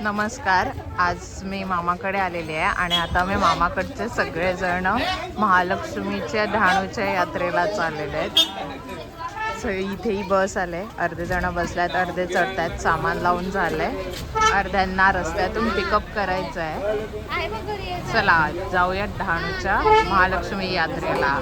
नमस्कार. आज मी मामाकडे आलेली आहे आणि आता मी मामाकडचे सगळेजण महालक्ष्मीच्या डहाणूच्या यात्रेला चाललेले आहेत. इथेही बस आले, अर्धे जण बसल्यात, अर्धे चढतायत, सामान लावून झालंय, अर्ध्यांना रस्त्यातून पिकअप करायचं आहे. चला जाऊयात डहाणूच्या महालक्ष्मी यात्रेला.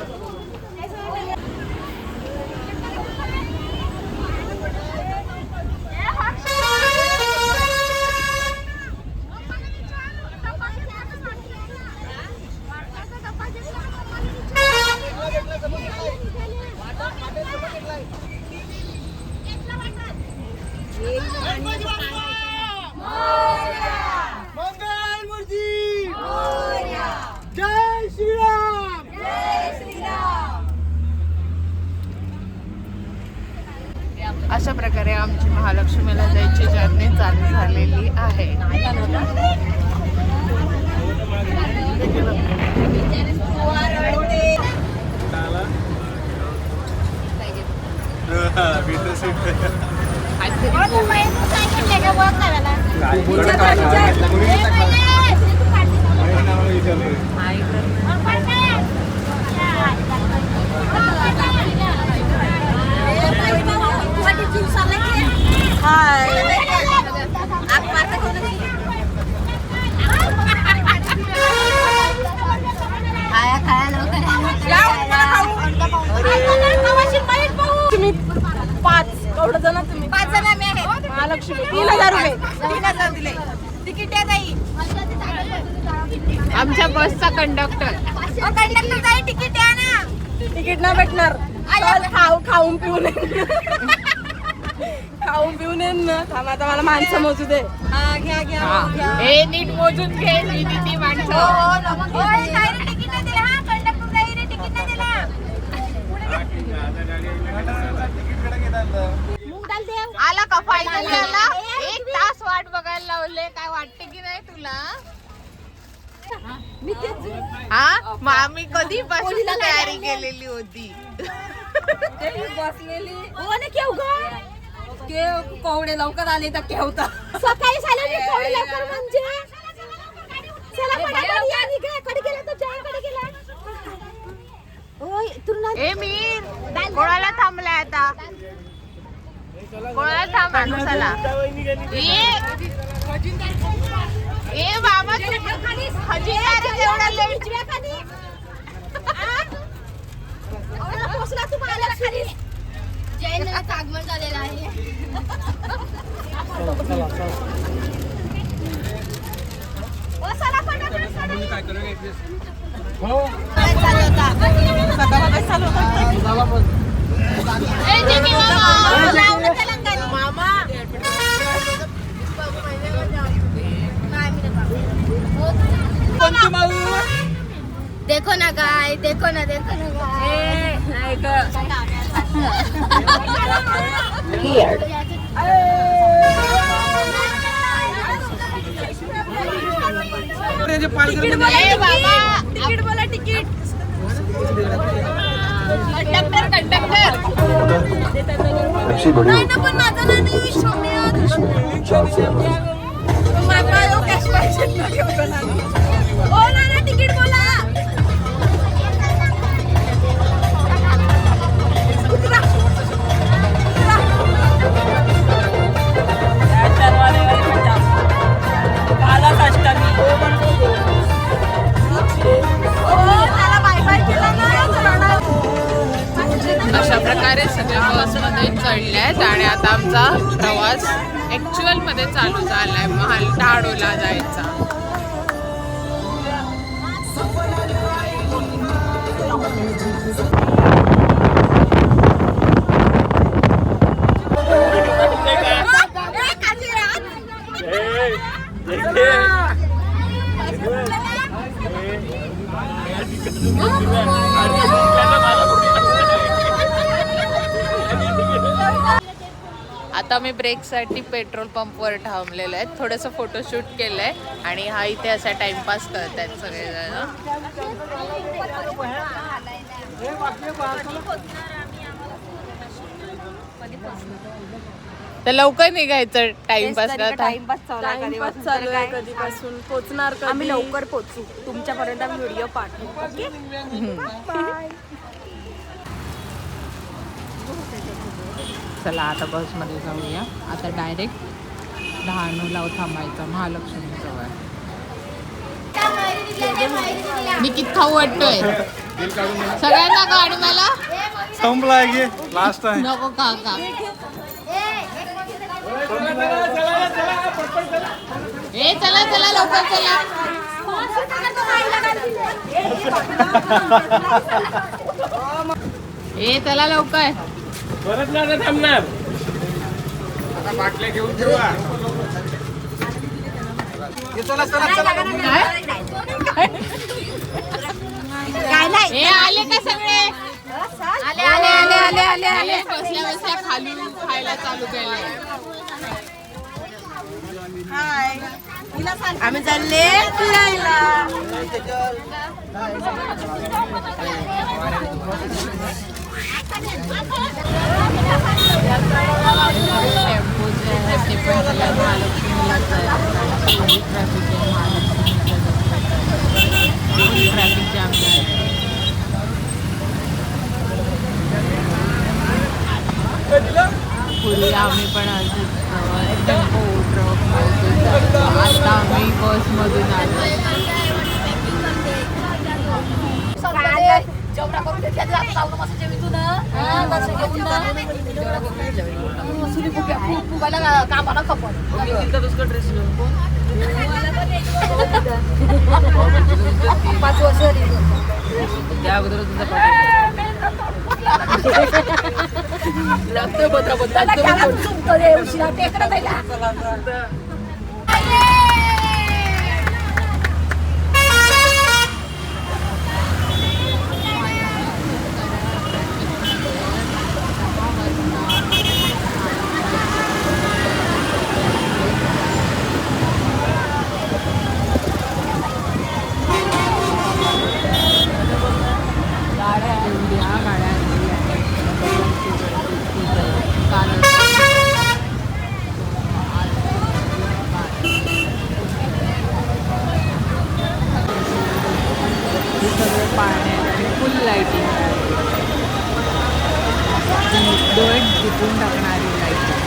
अशा प्रकारे आमची महालक्ष्मीला जायची जर्नी चालू झालेली आहे. तुम्ही 5 जण, तुम्ही 5 जण आम्ही आहे. महालक्ष्मी 3000 रुपये 3000 दिले. तिकीट आहे ताई. आमच्या बसचा कंडक्टर ताई तिकीट आहे ना. तिकीट ना भेटणार. खाऊन पिऊन येईन ना. थांबा आता मला माणसं मोजू दे. घ्या हे नीट मोजून घे. ती माणसं आला का फायनल आला. 1 तास वाट बघायला लावले. काय वाटते की नाही तुला? हा मग आम्ही कधीपासून तयारी केलेली होती. बसलेली कवडे लवकर आले तर केवता सकाळी कवडे लवकर म्हणजे ए मीर कोणाला थांबलाय आता? कोणाला थांब माणसाला. ए बाबा पोचला तुम्हाला खाली जैन आगमन झालेलं आहे. देखो ना गाय, देखो ना तिकीट बोला. तिकीट कंडक्टर नाही ना, पण माझं नाही तिकीट बोला. अशा प्रकारे सगळे बसमध्ये चढले आहेत आणि आता आमचा प्रवास ऍक्च्युअल मध्ये चालू झालाय डहाणूला जायचा. आता मी ब्रेकसाठी पेट्रोल पंपवर थांबलेले आहेत. थोडंसं फोटोशूट केलंय आणि हा इथे असा टाइमपास करत आहेत सगळेजण. तर लवकर निघायचं टाइमपास टाइमपास चालू आहे कधीपासून पोहोचणार का आम्ही लवकर पोहोचू तुमच्यापर्यंत आम्ही व्हिडिओ पाठवू ओके बाय. चला आता बसमध्ये जाऊया. आता डायरेक्ट डहाणूला थांबायचं महालक्ष्मी जवळ. मी किती खाऊ वाटतोय सगळ्यांना गाडी मला संपला आहे लास्ट आहे. नको काका. ए चला चला लवकर चला. ए चला लवकर. परत नाही थांबणार. आता बाटल्या घेऊन ठेवा. ए आले का सगळे. आले आले आले आले आले आले बसल्या बसल्या खाली खायला चालू केले. आम्ही चालले फिरायला. टेम्पो जे आहे ते पण आपल्या महालक्ष्मीलाच आहे. ट्रॅफिक आहे महालक्ष्मीच्या ट्रॅफिक जाम आहे. पूर्वी आम्ही पण असंच टेम्पो ट्रक आता आम्ही बसमधून आलो. जेवढा करून कामाला खपत 5 वर्ष त्या अगोदर फुल लाइटिंग डोळे जिंकून टाकणारी लाईटिंग.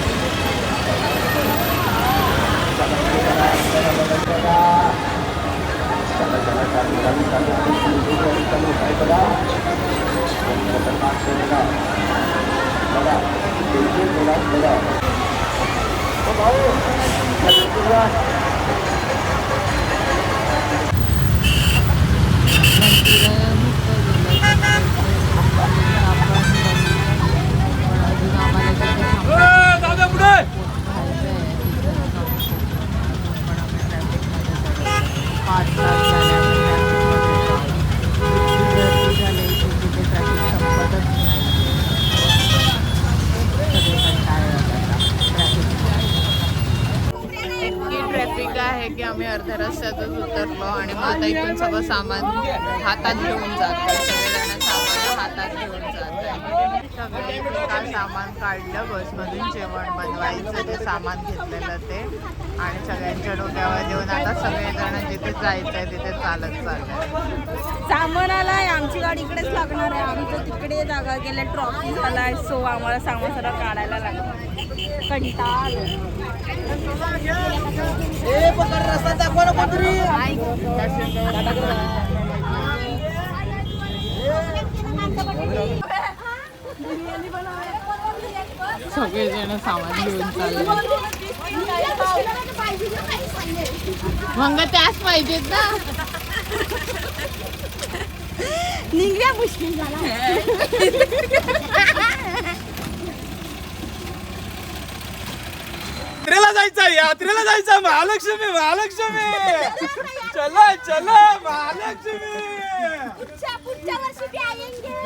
ट्रॅफिक आहे की आम्ही अर्ध्या रस्त्यातच उतरलो आणि मग आता इथून सगळं सामान हातात घेऊन जातो. सगळेजण सामान हातात घेऊन जात आहे. सगळे काल सामान काढलं बसमधून जेवण बनवायचं ते सामान घेतलेलं ते आणि सगळ्यांच्या डोक्यावर देऊन आता सगळेजण जिथे जायचं आहे तिथे चालत चाललंय. सामान आलाय आमची गाडी इकडेच लागणार आहे. आमचं तिकडे जागा गेल्या ट्रॉफी झालाय सो आम्हाला सामान सगळं काढायला लागणार. कंटाळ सगळेजण सामान घेऊन चालले. मग त्याच पाहिजेत ना. निघल्या मुश्किल झाला. यात्रेला जायचं यात्रेला जायचं. महालक्ष्मी महालक्ष्मी चला चला महालक्ष्मी. पुढच्या वर्षी भी आएंगे.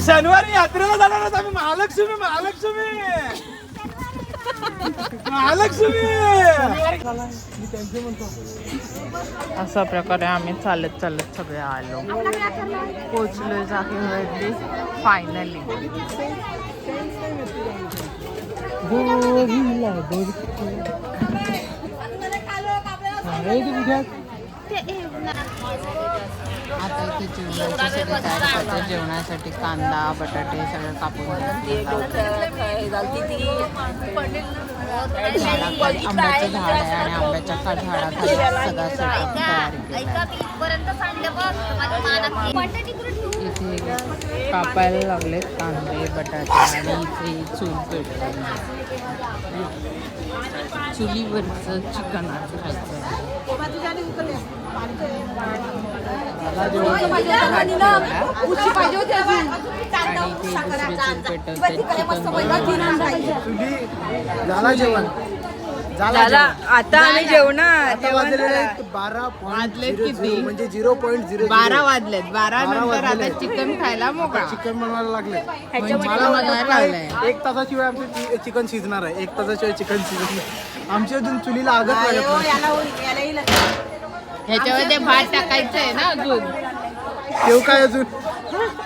शनिवारी यात्रेला जाणार आहोत आम्ही. महालक्ष्मी महालक्ष्मी अशा प्रकारे आम्ही चालत चालत सगळे आलो, पोचलो जागेवरती फायनली. आता इथे जेवणाची सगळी तयारी करतात. जेवणासाठी कांदा बटाटे सगळं कापून आंब्याचं झाड आहे आणि आंब्याच्या झाडाखाली सगळा सेटअप तयारी केली. इथे कापायला लागलेत कांदे बटाटे आणि इथे चूल पेटवली. चुलीवरचं चिकन आज खायचं. झाला जेवण झाला. आता आम्ही जेवणार. 12 वाजलेत किती? म्हणजे 0.0 12 वाजलेत. 12 नंतर आता चिकन खायला मोकळा. चिकन बनवायला लागले. मला बनवायला लागलंय. 1 तासाशिवाय आमचं चिकन शिजणार आहे. 1 तासाशिवाय चिकन शिजणार. आमच्या अजून चुलीला आगच लागत नाही. ह्याच्यामध्ये भात टाकायचं आहे ना अजून. ठेव काय अजून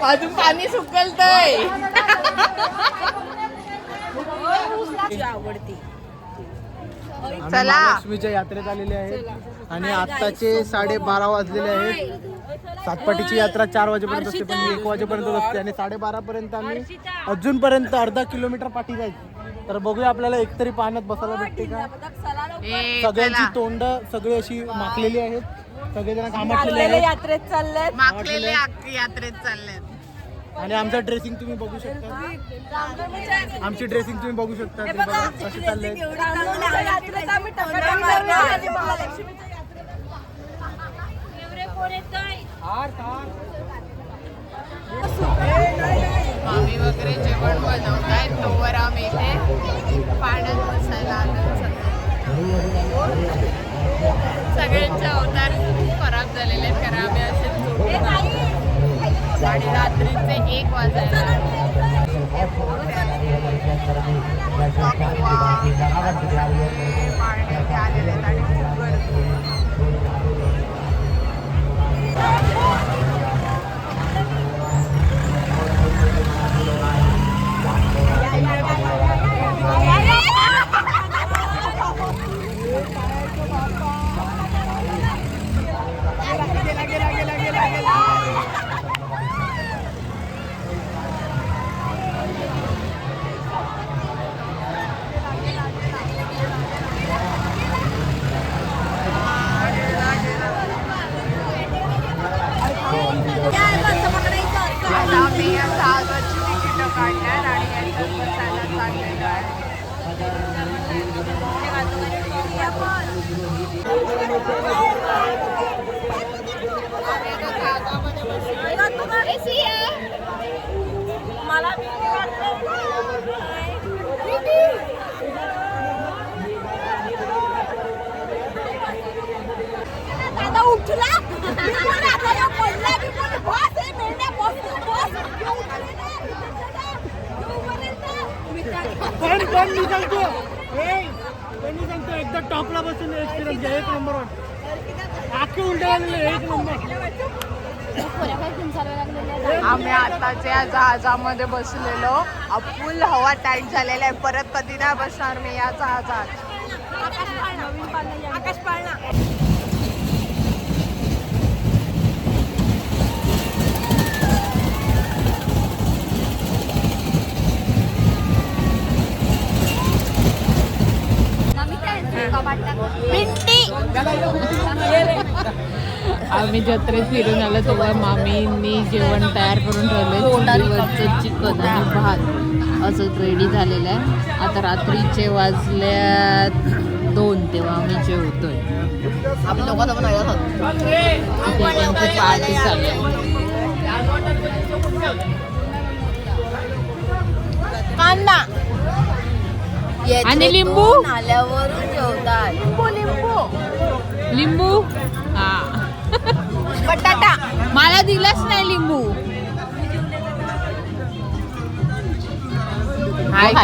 अजून पाणी सुकलतंय. चला. लक्ष्मीच्या यात्रेत आलेले आहेत आणि आत्ताचे 12:30 वाजलेले आहेत. सातपाटीची यात्रा 4 वाजेपर्यंत असते पण 1 वाजेपर्यंत असते आणि 12:30 पर्यंत आम्ही अजूनपर्यंत अर्धा किलोमीटर पाठी जायचं. तर बघूया आपल्याला एकतरी पाण्यात बसायला भेटते का. सगळ्यांची तोंड सगळी अशी माखलेली आहेत. सगळेजण कामातलेले आहेत. यात्रेत चाललेत. माखलेले यात्रेत चाललेत. आणि आमचं ड्रेसिंग तुम्ही बघू शकता. आमची ड्रेसिंग तुम्ही बघू शकता. ते बघा कसे चालले. मामी वगैरे जेवण बनवतायत तोवर आम्ही इथे पाण्यात बसायला आलो. सगळ्यांचे अवतार खराब झालेले आहेत कारण आम्ही असे आणि रात्रीचे 1 वाजायला पाण्यात आलेले आहेत आणि खूप गर्दी. आम्ही या जहाजाची तिकीटं काढल्यात आणि याच्यात बसायला चाललेलो आहे. पण मी सांगतो एकदा टॉपला बसून एक्सपिरियन्स घ्या. 1 नंबर आखे उलटे आलेले 1 नंबर. आम्ही आताच या जहाजामध्ये बसलेलो. फुल हवा टाईट झालेला आहे. परत कधी नाही बसणार मी या जहाजात. आकाश पाळणा. आम्ही जत्रेत फिरून आलो तेव्हा मामींनी जेवण तयार करून ठेवलंय. चुलीवरचं चिकन आणि भात असं रेडी झालेलं आहे. आता रात्रीचे वाजल्यात 2 तेव्हा आम्ही जेवतोय. आम्ही लोकांना पण त्यांची पार्टी चालू आहे. कांदा आणि लिंबू आल्यावरून जेवतात. लिंबू हा बटाटा मला दिलाच नाही लिंबू. हाय का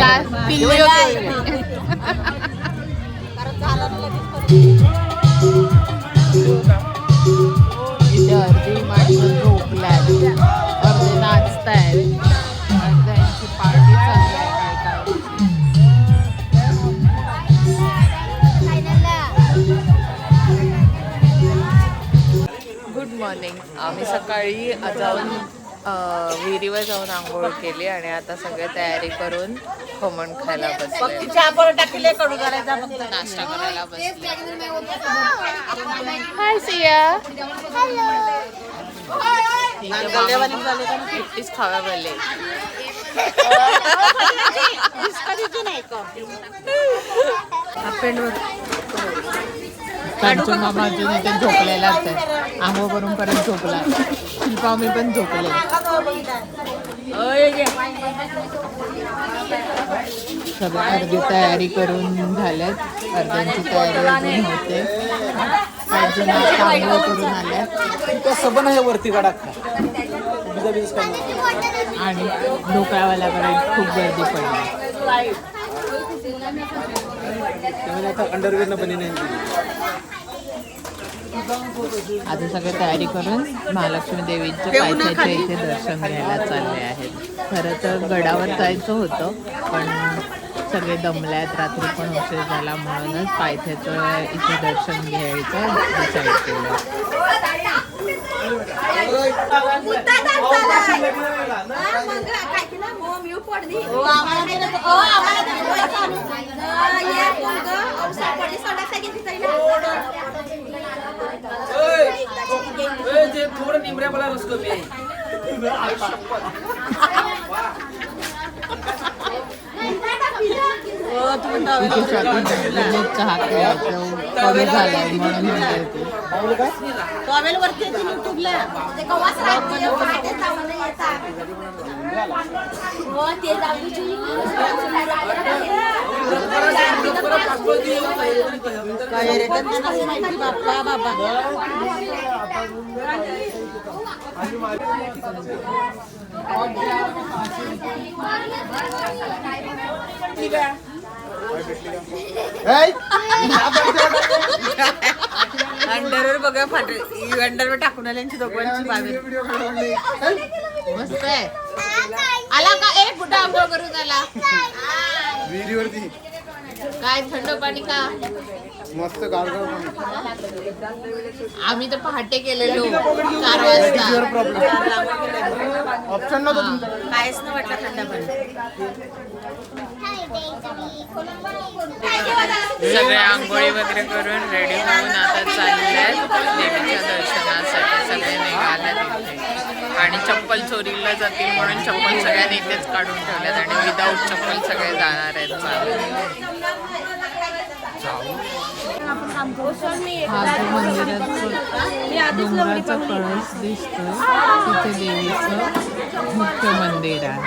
इथे अर्धी माणसं झोपल्यात, अर्धे नाचतायत, अर्ध्यांची पार्टी चालली आहे काय गुड मॉर्निंग. आम्ही सकाळी जाऊन विहिरीवर जाऊन आंघोळ केली आणि आता सगळे तयारी करून खमण खायला बसले, नाश्ता करायला बसले. हाय सिया. एकटीच खाव्या बोलले. कांचन मामा अजून इथे झोपलेलाच आहे, आंघोळ करून परत झोपला. शिल्पा मी पण झोपले. सगळं अर्धी तयारी करून झाल्यात, अर्ध्यांची तयारी अजून होते. अजून आंघोळ करून आल्यात सबन आहे वरती काढा आणि ढोकळावाल्याकडे खूप गर्दी पडली. अंडरवेअर न बनी नाही. आता सगळे तयारी करून महालक्ष्मी देवीच्या पायथ्याच्या इथे दर्शन घ्यायला चालले आहेत. खरं तर गडावर जायचं होतं पण सगळे दमल्यात, रात्री पण उशीर झाला म्हणूनच पायथ्याचं इथे दर्शन घ्यायचं डिसाईड केलं. थोडं निमऱ्या मला रस कमी आहे. चहा कमी झालाय म्हणून अंडरवेअर बघा फाटे, अंडरवेअर टाकून आल्यांची दोघांची बाबी मस्त आहे. आला का एक कुठं आंघोळ करून आला विहिरीवरती काय थंड पाणी का मस्त गारगार पाणी. आम्ही तर पहाटे गेलेलो 4 वाजता. ऑप्शन नव्हतं तुमचं. काहीच नाही वाटलं थंड पाणी. सगळे आंघोळी वगैरे करून रेडी होऊन आता चालले देवीच्या दर्शनासाठी. सगळे निघाले तिथे आणि चप्पल चोरीला जातील म्हणून चप्पल सगळ्यांनी इथेच काढून ठेवल्यात आणि विदाऊट चप्पल सगळे जाणार आहेत चालत. हा जो मंदिराचं डोंगराचा कळस दिसतोय तिथे देवीचं मुख्य मंदिर आहे,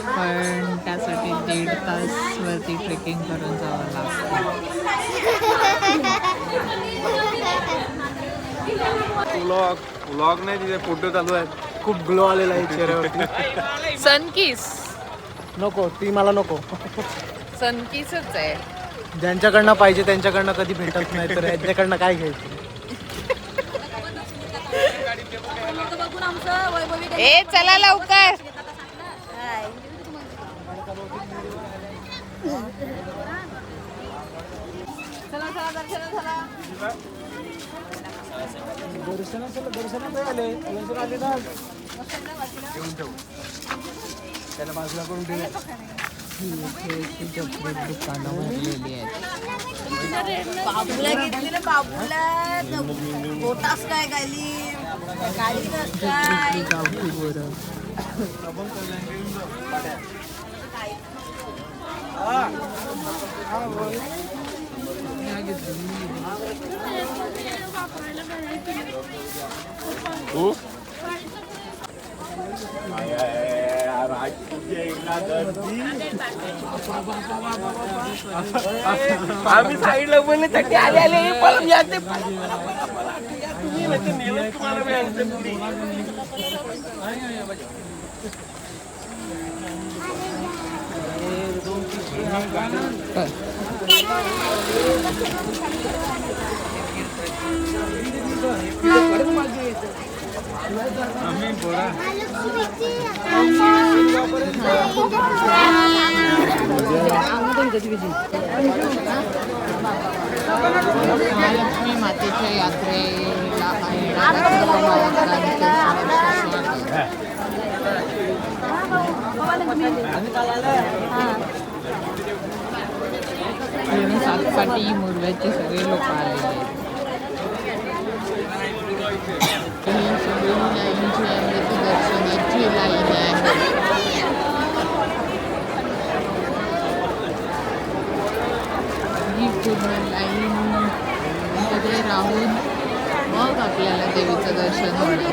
पण त्यासाठी 1.5 तास वरती ट्रेकिंग करून जावं लागतं. व्लॉग नाही, तिथे फोटो चालू आहेत. खूप ग्लो आलेला आहे चेहऱ्यावरती. सनकिस नको, ती मला नको. सनकिसच आहे. ज्यांच्याकडनं पाहिजे त्यांच्याकडनं कधी भेटत नाही तर यांच्याकडनं काय घ्यायचं. ए चला लवकर. दर्शनाला आले ना घेऊन ठेवू त्याला बाजूला करून ठेवू. दुकानं भरलेली आहेत. बाबूला घेतलेलं, बाबूला पोटास काय गायली काय गावठी बोरं. आम्ही साईडला बोलण्यासाठी आले आले पण याचे तुम्ही नेलं तुम्हाला मी आणते पुढे. महालक्ष्मी मातेच्या यात्रेला येणाऱ्या सर्व भाविकांचे आणि सातपाटी मुरव्याचे सगळे लोक आलेले आहेत. ही सगळी लाईन जी आहे ती दर्शनाची लाईन आहे. ही पूर्ण लाईन मध्ये राहून मग आपल्याला देवीचं दर्शन होतं.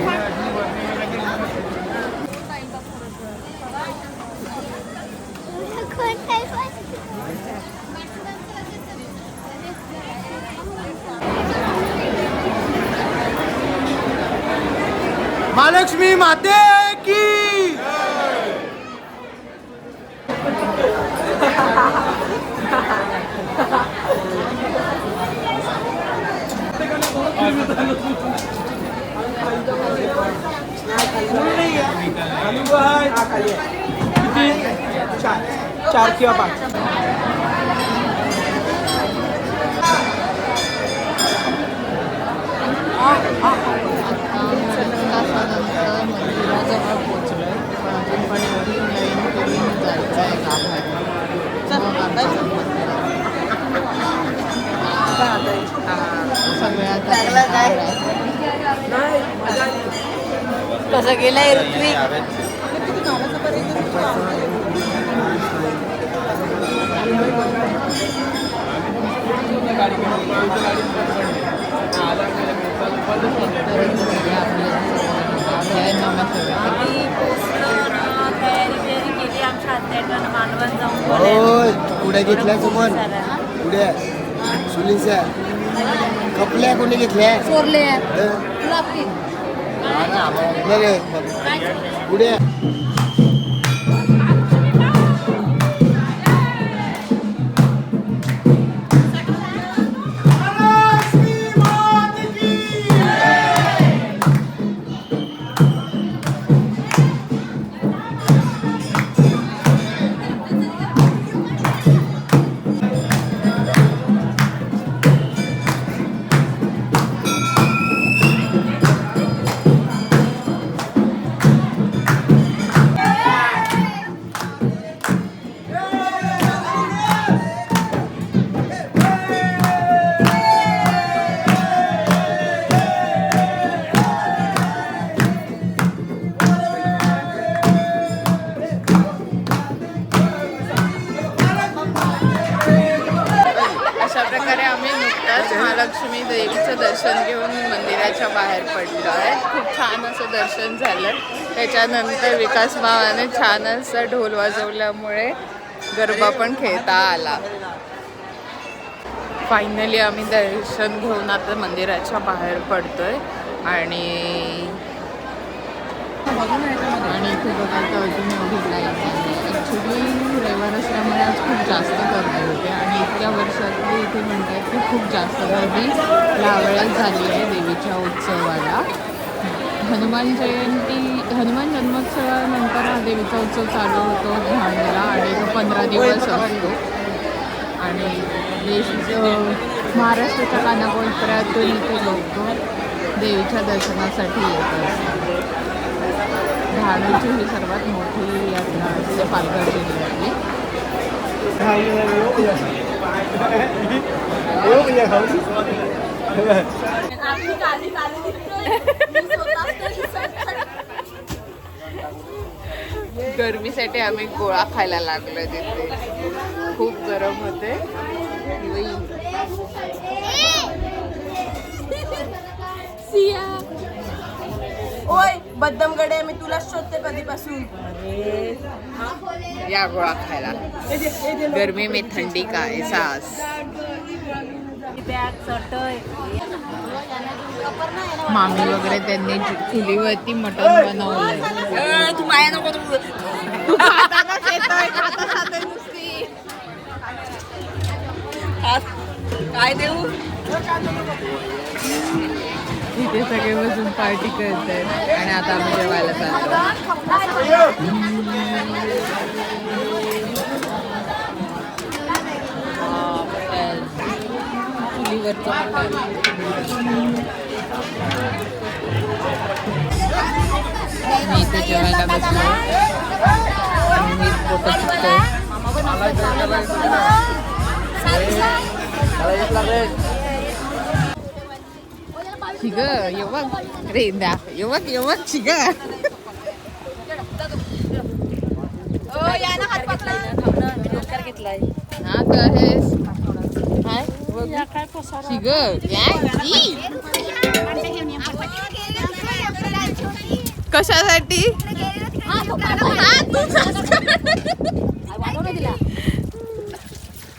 महालक्ष्मी माते की चार किंवा 5. तासानंतर मंदिराजवळ पोचलोय. पण अजून पण एवढी लाईन करून जायचं आहे गाभाऱ्यात. मग आमचं मंदिरात सगळ्यात कसं गेलाय ऋत्विक? पुढे घेतल्या सोबत पुढे सुलीच्या कपल्या कोणी घेतल्या चोरले पुढे अशा प्रकारे आम्ही नुकताच महालक्ष्मी देवीचं दर्शन घेऊन मंदिराच्या बाहेर पडलो आहे. खूप छान असं दर्शन झालं. त्याच्यानंतर विकास भावाने छान असं ढोल वाजवल्यामुळे गरबा पण खेळता आला. फायनली आम्ही दर्शन घेऊन आता मंदिराच्या बाहेर पडतोय आणि इथे बघायला तर अजून एवढी लाईन आहे. ॲक्च्युली रविवार असल्यामुळे आज खूप जास्त गर्दी होते आणि इतक्या वर्षातली इथे म्हणतात की खूप जास्त गर्दी यावेळेस झाली आहे देवीच्या उत्सवाला. हनुमान जन्मोत्सवानंतर हा देवीचा उत्सव चालू होतो ठाण्याला आणि तो 15 दिवस असतो आणि महाराष्ट्राच्या कानाकोपऱ्यातून इथे लोक देवीच्या दर्शनासाठी येत असतात. डहाणूची ही सर्वात मोठी यात्रा असते पालघर जिल्ह्यातली. गरमीसाठी आम्ही गोळा खायला लागलो तिथे. खूप गरम होते. ओय बद्दमगडे मी तुला शोधते कधीपासून. या गोळा खायला. गर्मी में ठंडी का एहसास. मामी वगैरे त्यांनी चुलीवरती मटण बनवलंय. तू माया नको तू खातानाच येतोय, खाताच नुसती. काय देऊ इथे सगळे बसून पार्टी करत आहेत आणि आता आम्ही जेवायला चाललो. मी इथे जेवायला बसलो आणि मी फोटो शिकतोय. शिग येवक रे द्या येवक येवक शिग घेतलाय हा तर हेस शिग कशासाठी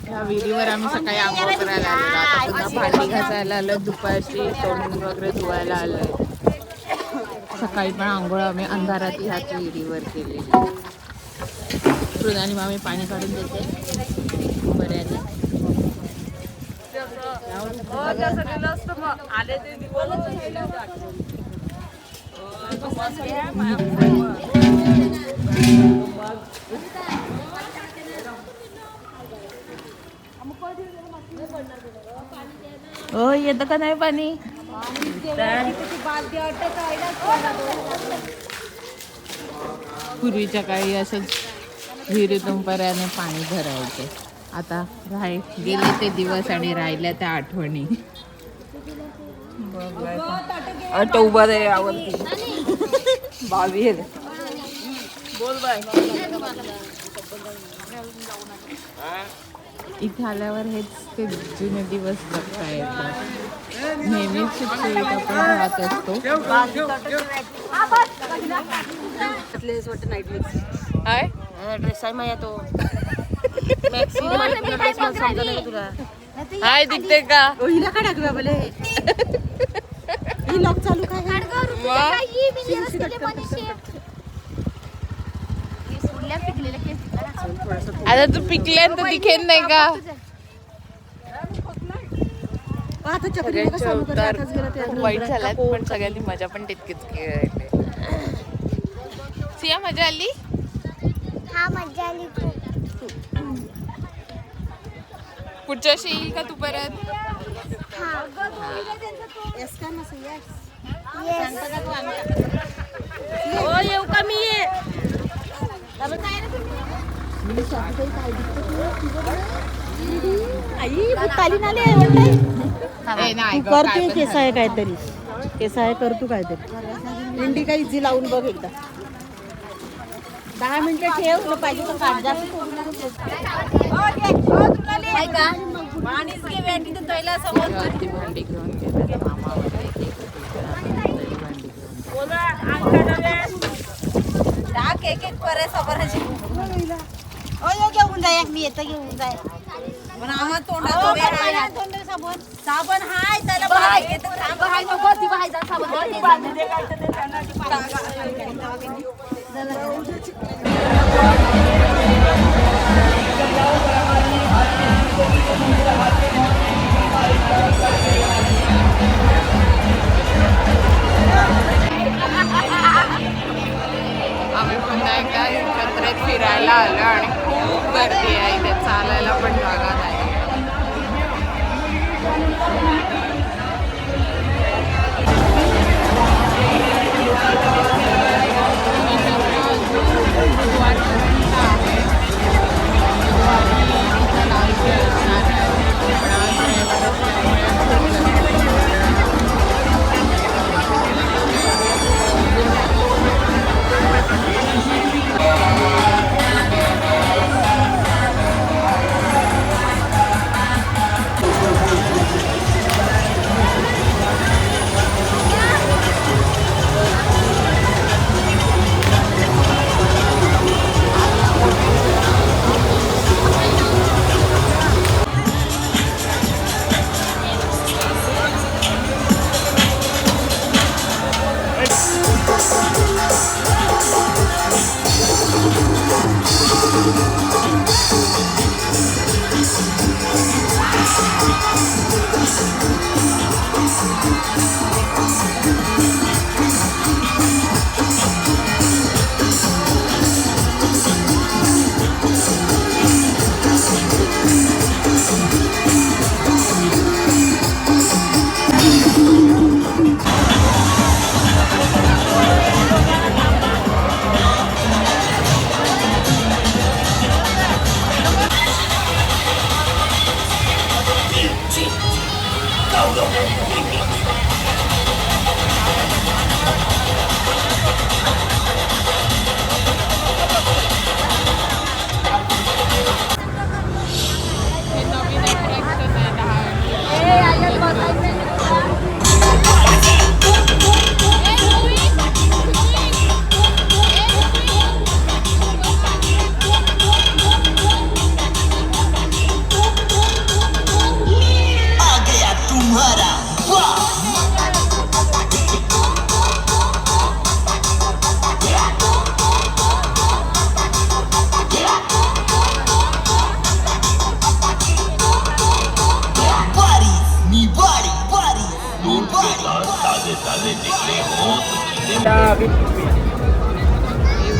ह्या विहिरीवर आम्ही सकाळी आंघोळ करायला आलो. आता पुन्हा भांडी घासायला आलो. दुपारची तोंड वगैरे धुवायला आलोय. सकाळी पण आंघोळ आम्ही अंधारात ह्याच विहिरीवर केली. मृणाली मामी पाणी काढून देते बऱ्याने. हो येतं का नाही पाणी? पूर्वीच्या काळी असंच विहिरीतून पर्याने पाणी भरायचे. आता गेले ते दिवस आणि राहिल्या त्या आठवणी. आता उभा रे आवडती बावी बोल बाय. इथे आल्यावर हेच ते जुने दिवस बघता येतात. नेहमीच सुखसुविधा आपण राहत असतो. काय ड्रेस आहे माझ्या तो ड्रेस मला समजा नाही तुला. हाय दिसते का? हिला काय टाकूया बोले ही लॉक चालू काय आता तू पिकल्यानंतर दिखेन नाही का? खूप वाईट झाल्यात पण सगळ्यांनी मजा पण तितकीच केली. सिया मजा आली? हा मजा आली खूप. पुढच्या वर्षी येईल का तू परत? येऊ का मी ये आई भूताली नाले करते केस आहे काहीतरी केस आहे करतो काहीतरी इंडी काही इझी लावून बघ एकदा 10 मिनिटं ठेव तुला पाहिजे तर काढ जास्त ती भांडी घेऊन गेला मामा वगैरे. एक एक करे सबराची घेऊन जाय मी येतं घेऊन जाय साबण हाय त्याला आम्ही पुन्हा एकदा जत्रेत फिरायला आलो आणि खूप गर्दी आहे इथे. चालायला पण जागा नाही. बुधवारपर्यंत आहे.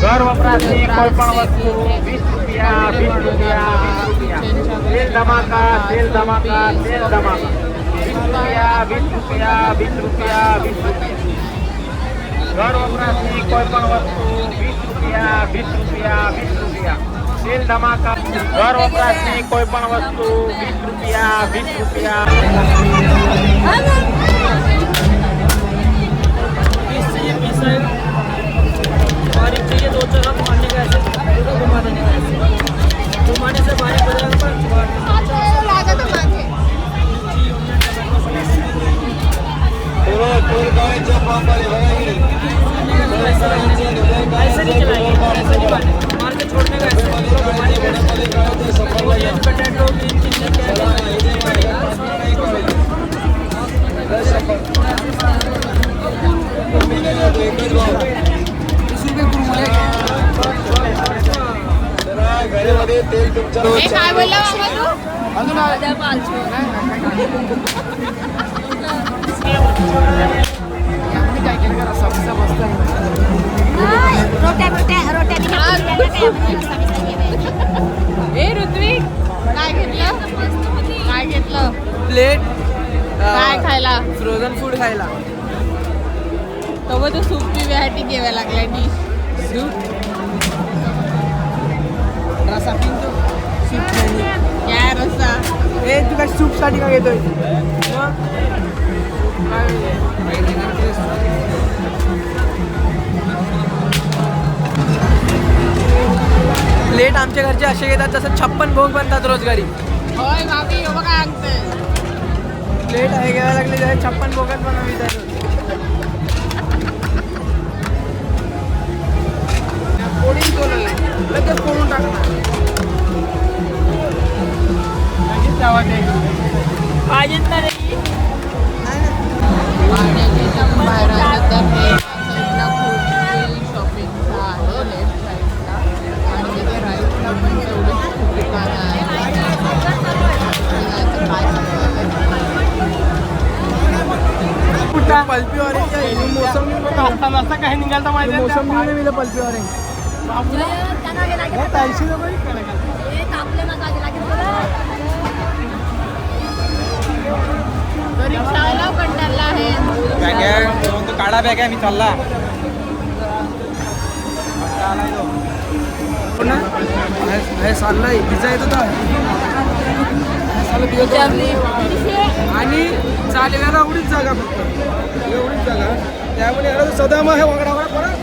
ઘર વપરાશની કોઈ પણ વસ્તુ 20 રૂપિયા 20 રૂપિયા 20 રૂપિયા તેલ ધમાકા તેલ ધમાકા તેલ ધમાકા 20 રૂપિયા 20 રૂપિયા 20 રૂપિયા 20 રૂપિયા ઘર વપરાશની કોઈ પણ વસ્તુ 20 રૂપિયા 20 રૂપિયા 20 રૂપિયા તેલ ધમાકા ઘર વપરાશની કોઈ પણ વસ્તુ 20 રૂપિયા 20 રૂપિયા चाहिए 2 जगह घुमाने का ऐसे घुमा देने का ऐसे घुमाने से बाहर हो जाएगा ऐसे नहीं चलाएंगे ऐसे नहीं मार के छोड़ने का ऐसे घुमाने का पोटैटो काय बोलला मामा तू? ए ऋत्विक काय घेतलं काय घेतलं प्लेट काय खायला फ्रोझन फूड खायला तेव्हा तो सूप ची व्हरायटी घ्याव्या लागल्या डिश सूप रसा पिंतो सूप काय रस्सा ए तू काय सूप साठी काय घेतोय प्लेट आमच्या घरचे असे घेतात जसं 56 भोग बनतात रोजगारी होय बाबी हो बघा आणते प्लेट आहे घ्यायला लागली तर 56 भोगात बनवितात पोळी बोलवलं लगेच पोळून टाकणार पाहिजेत ना रे बाहेर आलं तर हे साईडला खूप शॉपिंगचं आहे लेफ्ट साईडला आणि तिथे राईटला पण तेवढीच खूप दुकानं आहेत काय पल्पी ऑरेंज मोसंबी काही निघालता माहिती मोसंबी मिळेल पल्पी ऑरेंज रिक्षावाला कंटाळला आहे काढा बॅग आहे मी चालला चाललाय पिझ्झा येत होता आणि चालेला एवढीच जागा फक्त एवढीच जागा त्यामुळे सदा मग हे वागडा परत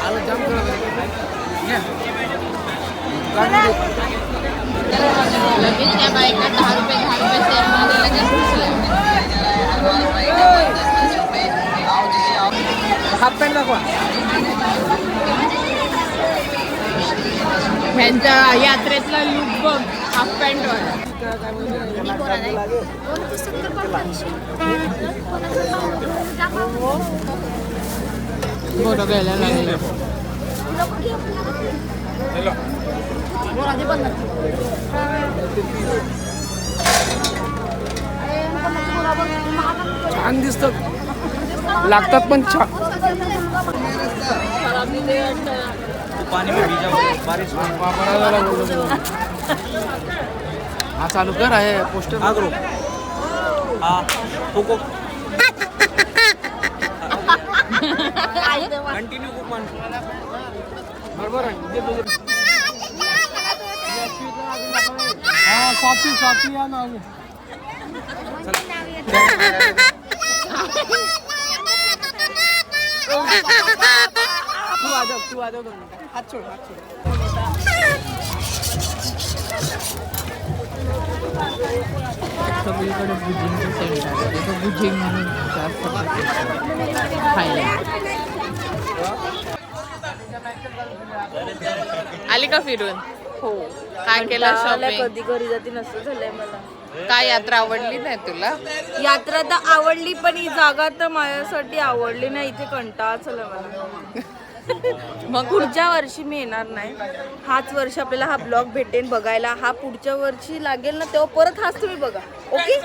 आलं जाम लगेच त्या बायका 10 रुपये सेलमध्ये लगेच हाफ पॅन्ट दाखवा ह्यांच्या यात्रेतला लुक बघ हाफ पॅन्टवर फोटो घ्यायला लागले छान दिसतात लागतात पण छान हा चालू कर आहे पोस्टर कंटिन्यू बरोबर स्वाती या ना तू आजव हात छोड सगळीकडे भुजिंगचं सेंटर आहे तिथं भुजिंग म्हणून जास्त खायला आली का फिरून हो काय केलं शॉपिंग कधी घरी जाती नसतं झालंय मला काय यात्रा आवडली नाही तुला यात्रा तर आवडली पण ही जागा तर माझ्यासाठी आवडली नाही इथे कंटाळा चला मला मग पुढच्या वर्षी मी येणार नाही हाच वर्ष आपल्याला हा ब्लॉग भेटेन बघायला हा पुढच्या वर्षी लागेल ना तेव्हा परत हाच तुम्ही बघा ओके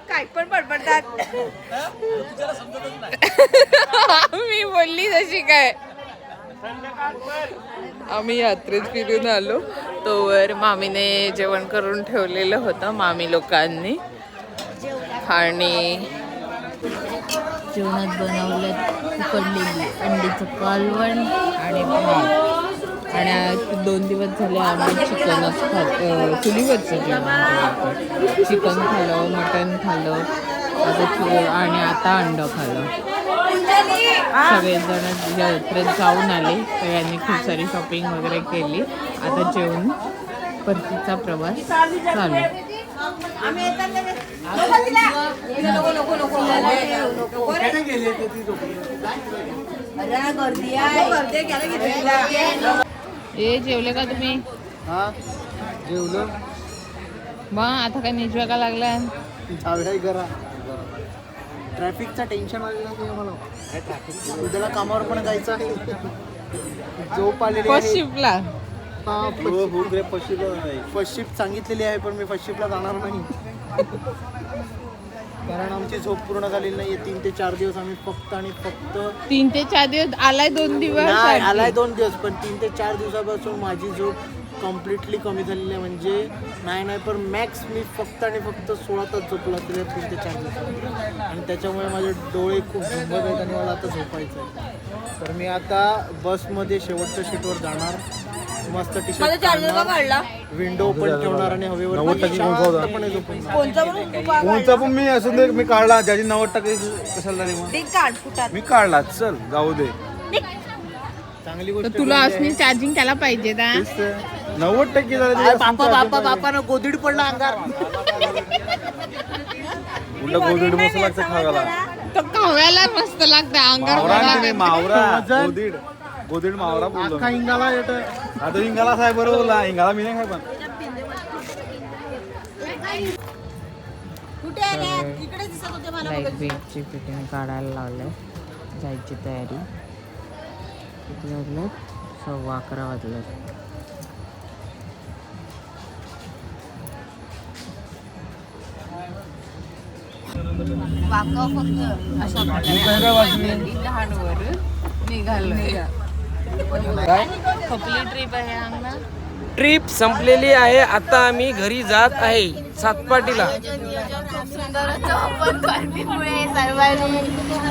काय पण बडबडतात. मी बोलली तशी काय. आम्ही यात्रेत फिरून आलो तोवर मामीने जेवण करून ठेवलेलं होतं मामी लोकांनी. आणि जेवणात बनवलं उकडलेली अंडीचं कालवण आणि भात. आणि आज 2 दिवस झाले आम्ही चिकनच चुलीवरचं जेवण. चिकन खाल्लं, मटण खाल्लं आणि आता अंडं खाल्लं. सगळेजण यात्रेत जाऊन आले तर यांनी खूप सारी शॉपिंग वगैरे केली. आता जेवून परतीचा प्रवास चालू. जेवले का तुम्ही? हा जेवलो. मग आता काय निजवा का लागला? जाऊया करा. ट्रॅफिकचा टेन्शन आलेलं नाही मला. उद्याला कामावर पण जायचं आहे. झोप आलेली फर्स्ट आहे. शिफ्टला फर्स्ट शिफ्ट सांगितलेली आहे पण मी फर्स्ट शिफ्टला जाणार नाही. कारण आमची झोप पूर्ण झालेली नाहीये. 3 ते 4 दिवस आम्ही फक्त आणि फक्त 3 ते 4 दिवस आलाय. 2 दिवस नाही आलाय 2 दिवस पण 3 ते 4 दिवसापासून माझी झोप कम्प्लिटली कमी झालेली आहे. म्हणजे नाही पण मॅक्स मी फक्त आणि फक्त 16 तास झोपला असेल 3 ते 4 दिवसात. आणि त्याच्यामुळे माझे डोळे खूप झुंबत आहेत आणि मला आता झोपायचं आहे. तर मी आता बसमध्ये शेवटच्या सीटवर जाणार. मस्त टी माझा चार्जर का शर्ट काढला? विंडो ओपन ठेवणार आणि हवेवर शांतपणे झोपून जाणार. कोणचा पण तू का कोणता पण मी असं दे मी काढला ज्याची 90% कशाला रे मग ते काढ फुटात. मी काढला चल जाऊ दे. चांगली तर गोष्ट तुला असणी चार्जिंग त्याला पाहिजे ना. 90% झालं काय बापा बापानं गोधीड पडला अंगार. उलट गोदीड मस्त लागतं खायला. तो खाव्याला मस्त लागतं अंगार. मावरा मला नाही मावरा वजन. गोदीड गोदीड मावरा बोललो अख्खा हिंगाला येतोय. आता हिंगाला साहेब बरोबर बोलला हिंगाला मी नाही खाय पण लाईट बीटची फिटिंग काढायला लावलंय. जायची तयारी. किती वाजलं? 11:15 वाजलं. वाका फक्त अशा प्रकारे डहाणवर निघालोय. खपली ट्रिप आहे अंगणा. ट्रिप संपलेली आहे. आता आम्ही घरी जात आहे सातपाटीला. खूप सुंदर होतं पण गर्दीमुळे सर्वांनी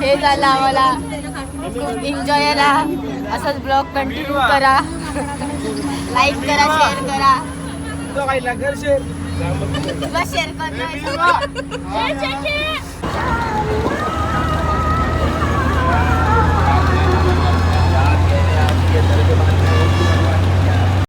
हे झालं आम्हाला खूप एन्जॉय आला. असंच ब्लॉग कंटिन्यू करा. लाईक करा, शेअर करा. बस शेअर करतो.